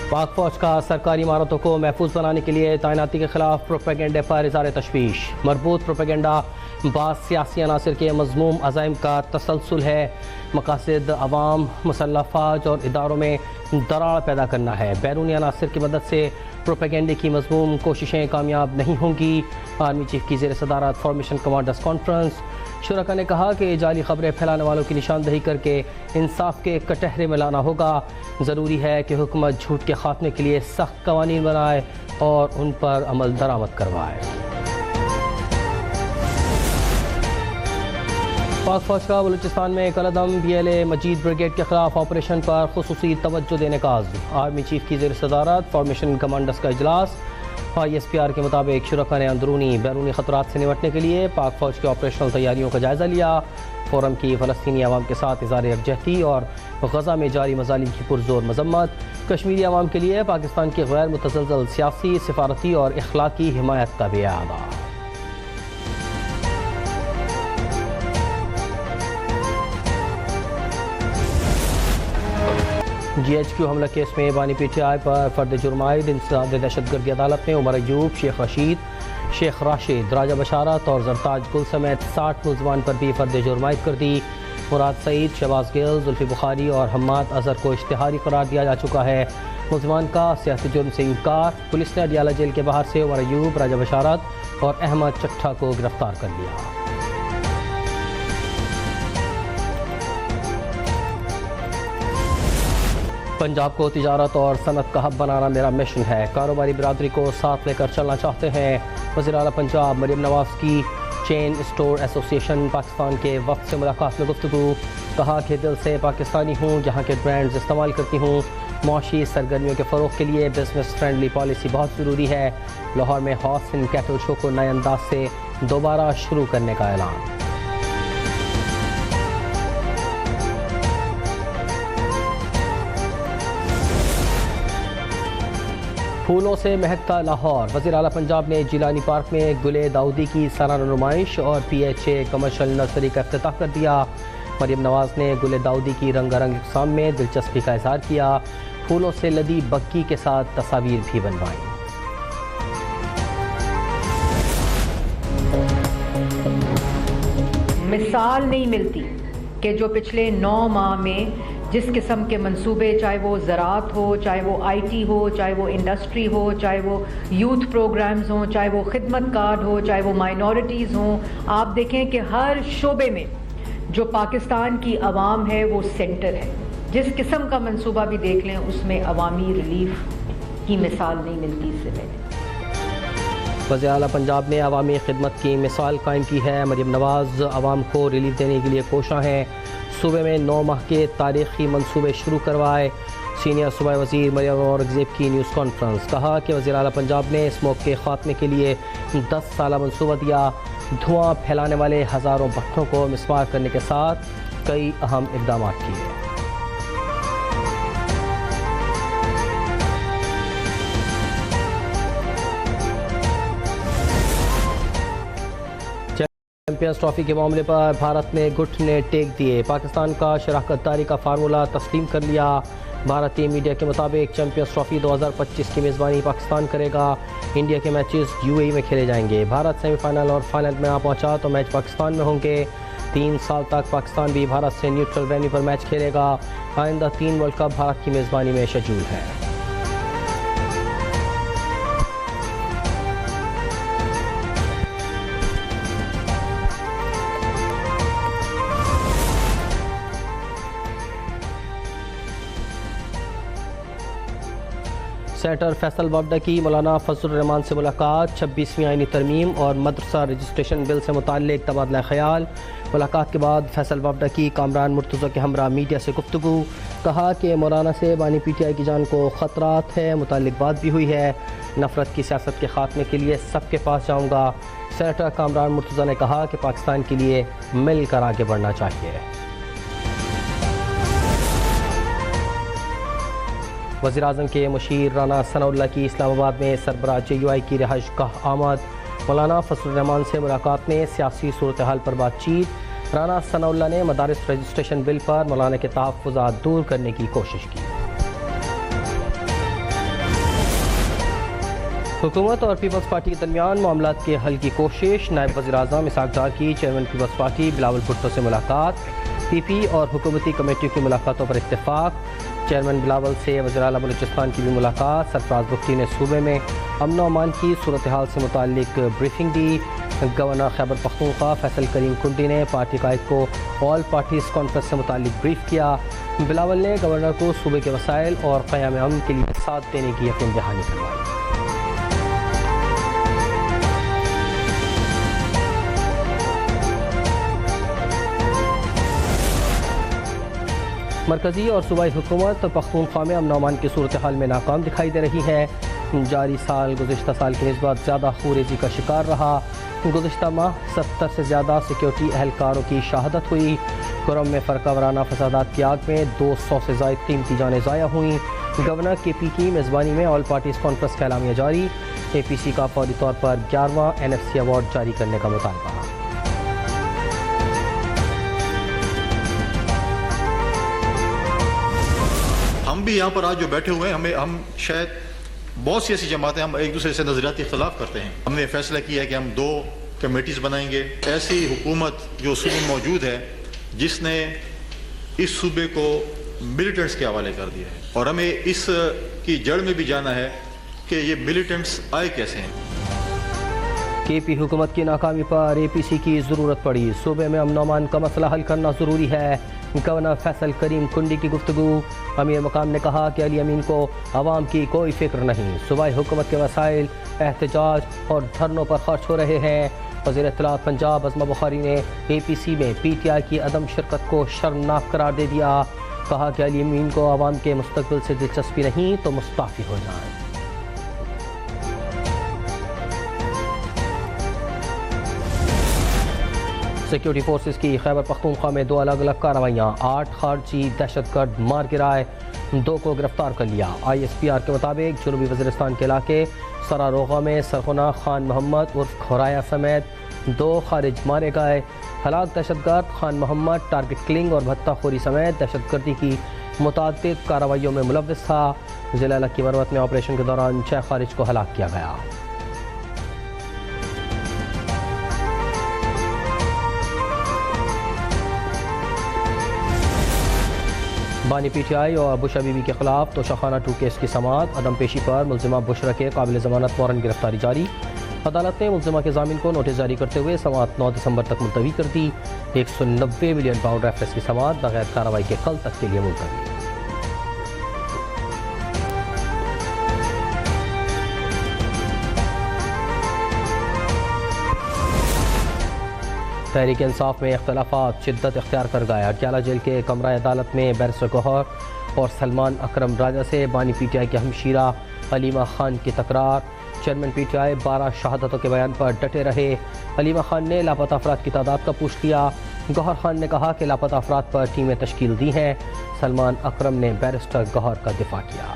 پاک فوج کا سرکاری عمارتوں کو محفوظ بنانے کے لیے تعیناتی کے خلاف پروپیگنڈے پر اظہار تشویش۔ مربوط پروپیگنڈا بعض سیاسی عناصر کے مذموم عزائم کا تسلسل ہے۔ مقاصد عوام، مسلح افواج اور اداروں میں دراڑ پیدا کرنا ہے۔ بیرونی عناصر کی مدد سے پروپیگنڈے کی مذموم کوششیں کامیاب نہیں ہوں گی۔ آرمی چیف کی زیر صدارت فارمیشن کمانڈرز کانفرنس۔ شرکا نے کہا کہ جعلی خبریں پھیلانے والوں کی نشاندہی کر کے انصاف کے کٹہرے میں لانا ہوگا۔ ضروری ہے کہ حکومت جھوٹ کے خاتمے کے لیے سخت قوانین بنائے اور ان پر عمل درآمد کروائے۔ پاک فوج کا بلوچستان میں کالعدم BLA مجید بریگیڈ کے خلاف آپریشن پر خصوصی توجہ دینے کا عزم۔ آرمی چیف کی زیر صدارت فارمیشن کمانڈرز کا اجلاس۔ ISPR کے مطابق شرکا نے اندرونی بیرونی خطرات سے نمٹنے کے لیے پاک فوج کی آپریشنل تیاریوں کا جائزہ لیا۔ فورم کی فلسطینی عوام کے ساتھ اظہار یکجہتی اور غزہ میں جاری مظالم کی پرزور مذمت۔ کشمیری عوام کے لیے پاکستان کی غیر متزلزل سیاسی، سفارتی اور اخلاقی حمایت کا بھی اعادہ۔ GHQ حملہ کیس میں بانی PTI پر فرد جرم عائد انسداد دہشت گردی عدالت نے عمر ایوب، شیخ رشید، شیخ راشد، راجہ بشارت اور زرتاج گل سمیت 60 ملزمان پر بھی فرد جرم عائد کر دی۔ مراد سعید، شہباز گل، زلفی بخاری اور حماد اظہر کو اشتہاری قرار دیا جا چکا ہے۔ ملزمان کا سیاسی جرم سے انکار۔ پولیس نے اڈیالہ جیل کے باہر سے عمر ایوب، راجہ بشارت اور احمد چٹھا کو گرفتار کر لیا۔ پنجاب کو تجارت اور صنعت کا ہب بنانا میرا مشن ہے، کاروباری برادری کو ساتھ لے کر چلنا چاہتے ہیں۔ وزیر اعلیٰ پنجاب مریم نواز کی چین اسٹور ایسوسی ایشن پاکستان کے وفد سے ملاقات میں گفتگو۔ کہا کہ دل سے پاکستانی ہوں، یہاں کے برانڈز استعمال کرتی ہوں۔ معاشی سرگرمیوں کے فروغ کے لیے بزنس فرینڈلی پالیسی بہت ضروری ہے۔ لاہور میں ہارس اینڈ کیٹل شو کو نئے انداز سے دوبارہ شروع کرنے کا اعلان۔ پھولوں سے مہکتا لاہور۔ وزیر اعلیٰ پنجاب نے جیلانی پارک میں گلے داؤدی کی سالانہ نمائش اور PHA کمرشل نرسری کا افتتاح کر دیا۔ مریم نواز نے گلے داؤدی کی رنگا رنگ اقسام میں دلچسپی کا اظہار کیا۔ پھولوں سے لدی بگی کے ساتھ تصاویر بھی بنوائیں۔ مثال نہیں ملتی کہ جو پچھلے 9 ماہ میں جس قسم کے منصوبے، چاہے وہ زراعت ہو، چاہے وہ IT ہو، چاہے وہ انڈسٹری ہو، چاہے وہ یوتھ پروگرامز ہوں، چاہے وہ خدمت کارڈ ہو، چاہے وہ مائنورٹیز ہوں، آپ دیکھیں کہ ہر شعبے میں جو پاکستان کی عوام ہے وہ سینٹر ہے۔ جس قسم کا منصوبہ بھی دیکھ لیں اس میں عوامی ریلیف کی مثال نہیں ملتی اس سے پہلے۔ وزیر اعلیٰ پنجاب نے عوامی خدمت کی مثال قائم کی ہے۔ مریم نواز عوام کو ریلیف دینے کے لیے کوشاں ہیں۔ صوبے میں 9 ماہ کے تاریخی منصوبے شروع کروائے۔ سینئر صوبائی وزیر مریم اورنگزیب کی نیوز کانفرنس۔ کہا کہ وزیر اعلیٰ پنجاب نے اسموگ کے خاتمے کے لیے 10 سالہ منصوبہ دیا۔ دھواں پھیلانے والے ہزاروں بھٹوں کو مسمار کرنے کے ساتھ کئی اہم اقدامات کیے۔ چیمپئنز ٹرافی کے معاملے پر بھارت نے گھٹنے ٹیک دیے۔ پاکستان کا شراکت داری کا فارمولہ تسلیم کر لیا۔ بھارتی میڈیا کے مطابق چیمپئنز ٹرافی 2025 کی میزبانی پاکستان کرے گا۔ انڈیا کے میچز UAE میں کھیلے جائیں گے۔ بھارت سیمی فائنل اور فائنل میں آ پہنچا تو میچ پاکستان میں ہوں گے۔ 3 سال تک پاکستان بھی بھارت سے نیوٹرل وینیو پر میچ کھیلے گا۔ آئندہ 3 ورلڈ کپ بھارت کی میزبانی میں شیڈول ہے۔ سینیٹر فیصل وابڈا کی مولانا فضل الرحمان سے ملاقات۔ 26ویں آئینی ترمیم اور مدرسہ رجسٹریشن بل سے متعلق تبادلہ خیال۔ ملاقات کے بعد فیصل وابڈا کی کامران مرتضیٰ کے ہمراہ میڈیا سے گفتگو۔ کہا کہ مولانا سے بانی PTI کی جان کو خطرات ہے، متعلق بات بھی ہوئی ہے۔ نفرت کی سیاست کے خاتمے کے لیے سب کے پاس جاؤں گا۔ سینیٹر کامران مرتضیٰ نے کہا کہ پاکستان کے لیے مل کر آگے بڑھنا چاہیے۔ وزیر اعظم کے مشیر رانا ثناء اللہ کی اسلام آباد میں سربراہ JUI کی رہائش گاہ آمد۔ مولانا فضل الرحمان سے ملاقات میں سیاسی صورتحال پر بات چیت۔ رانا ثناء اللہ نے مدارس رجسٹریشن بل پر مولانا کے تحفظات دور کرنے کی کوشش کی۔ حکومت اور پیپلز پارٹی کے درمیان معاملات کے حل کی کوشش. نائب وزیر اعظم اسحاق ڈار کی chairman Peoples Party Bilawal Bhutto سے ملاقات. پی پی اور حکومتی کمیٹیوں کی ملاقاتوں پر اتفاق. چیئرمین بلاول سے وزیر اعلیٰ بلوچستان کی بھی ملاقات. سرفراز بگٹی نے صوبے میں امن و امان کی صورتحال سے متعلق بریفنگ دی. گورنر خیبر پختونخوا فیصل کریم کنڈی نے پارٹی قائد کو آل پارٹیز کانفرنس سے متعلق بریف کیا. بلاول نے گورنر کو صوبے کے وسائل اور قیام امن کے لیے ساتھ دینے کی یقین دہانی کروائی. مرکزی اور صوبائی حکومت پختونخوا میں امن و امان کی صورتحال میں ناکام دکھائی دے رہی ہے. جاری سال گزشتہ سال کی نسبت زیادہ خوریزی کا شکار رہا. گزشتہ ماہ 70 سے زیادہ سیکیورٹی اہلکاروں کی شہادت ہوئی. کرم میں فرقہ وارانہ فسادات کی آگ میں 200 سے زائد قیمتی جانیں ضائع ہوئیں. گورنر کے پی کی میزبانی میں آل پارٹیز کانفرنس کا اعلامیہ جاری. اے پی سی کا فوری طور پر 11واں NFC ایوارڈ جاری کرنے کا مطالبہ. ہم بھی یہاں پر آج جو بیٹھے ہوئے ہیں ہم شاید بہت سی ایسی جماعتیں ہم ایک دوسرے سے نظریاتی اختلاف کرتے ہیں. ہم نے فیصلہ کیا ہے کہ ہم 2 کمیٹیز بنائیں گے. ایسی حکومت جو صوبے میں موجود ہے جس نے اس صوبے کو ملیٹنٹس کے حوالے کر دیا ہے اور ہمیں اس کی جڑ میں بھی جانا ہے کہ یہ ملیٹنٹس آئے کیسے ہیں. کے پی حکومت کی ناکامی پر اے پی سی کی ضرورت پڑی. صوبے میں امن و امان کا مسئلہ حل کرنا ضروری ہے. گورنر فیصل کریم کنڈی کی گفتگو. امیر مقام نے کہا کہ علی امین کو عوام کی کوئی فکر نہیں. صوبائی حکومت کے وسائل احتجاج اور دھرنوں پر خرچ ہو رہے ہیں. وزیر اطلاعات پنجاب عظمہ بخاری نے اے پی سی میں پی ٹی آئی کی عدم شرکت کو شرمناک قرار دے دیا. کہا کہ علی امین کو عوام کے مستقبل سے دلچسپی نہیں تو مستعفی ہو جائیں. سیکیورٹی فورسز کی خیبر پختونخوا میں 2 الگ الگ کارروائیاں. 8 خارجی دہشت گرد مار گرائے، 2 کو گرفتار کر لیا. ISPR کے مطابق جنوبی وزیرستان کے علاقے سراروغہ میں سرغنہ خان محمد عرف کھورایا سمیت 2 خارج مارے گئے. ہلاک دہشت گرد خان محمد ٹارگٹ کلنگ اور بھتہ خوری سمیت دہشت گردی کی متعدد کارروائیوں میں ملوث تھا. ضلع لکی مروت میں آپریشن کے دوران 6 خارج کو ہلاک کیا گیا. بانی پی ٹی آئی اور بشرا بی بی کے خلاف توشہ خانہ 2 کیس کی سماعت. عدم پیشی پر ملزمہ بشرا کے قابل ضمانت وارنٹ گرفتاری جاری. عدالت نے ملزمہ کے ضامن کو نوٹس جاری کرتے ہوئے سماعت 9 دسمبر تک ملتوی کر دی. 190 ملین پاؤنڈ ریفرنس کی سماعت بغیر کارروائی کے کل تک کے لیے ملتوی. تحریک انصاف میں اختلافات شدت اختیار کر گئے. اٹیالہ جیل کے کمرہ عدالت میں بیرسٹر گوہر اور سلمان اکرم راجہ سے بانی پی ٹی آئی کے ہمشیرہ علیمہ خان کی تکرار. چیئرمین پی ٹی آئی 12 شہادتوں کے بیان پر ڈٹے رہے. علیمہ خان نے لاپتہ افراد کی تعداد کا پوچھ کیا. گوہر خان نے کہا کہ لاپتہ افراد پر ٹیمیں تشکیل دی ہیں. سلمان اکرم نے بیرسٹر گوہر کا دفاع کیا.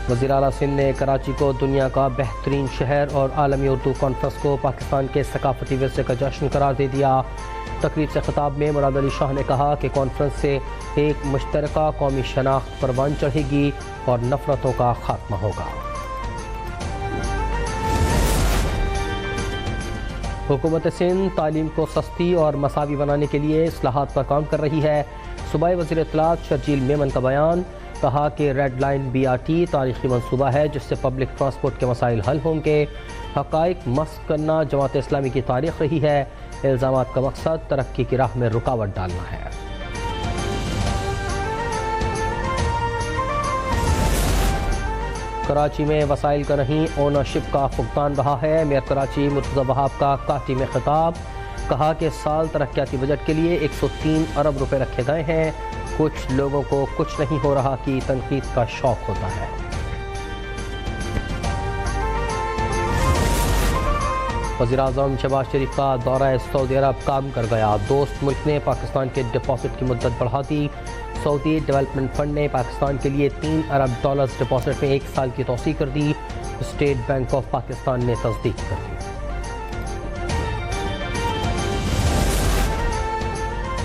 وزیر اعلیٰ سندھ نے کراچی کو دنیا کا بہترین شہر اور عالمی اردو کانفرنس کو پاکستان کے ثقافتی ورثے کا جشن قرار دے دیا. تقریب سے خطاب میں مراد علی شاہ نے کہا کہ کانفرنس سے ایک مشترکہ قومی شناخت پروان چڑھے گی اور نفرتوں کا خاتمہ ہوگا. حکومت سندھ تعلیم کو سستی اور مساوی بنانے کے لیے اصلاحات پر کام کر رہی ہے. صوبائی وزیر اطلاعات شرجیل میمن کا بیان. کہا کہ ریڈ لائن BRT تاریخی منصوبہ ہے جس سے پبلک ٹرانسپورٹ کے مسائل حل ہوں گے. حقائق مسخ کرنا جماعت اسلامی کی تاریخ رہی ہے. الزامات کا مقصد ترقی کی راہ میں رکاوٹ ڈالنا ہے. کراچی میں وسائل کا نہیں اونرشپ کا فقدان رہا ہے. میئر کراچی مرتضی وہاب کا کاٹی میں خطاب. کہا کہ سال ترقیاتی بجٹ کے لیے 103 ارب روپے رکھے گئے ہیں. کچھ لوگوں کو کچھ نہیں ہو رہا کی تنقید کا شوق ہوتا ہے. وزیراعظم شہباز شریف کا دورہ سعودی عرب کام کر گیا. دوست ملک نے پاکستان کے ڈپازٹ کی مدت بڑھا دی. سعودی ڈیولپمنٹ فنڈ نے پاکستان کے لیے $3 ارب ڈپازٹ میں 1 سال کی توسیع کر دی. اسٹیٹ بینک آف پاکستان نے تصدیق کر دی.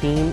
3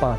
5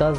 10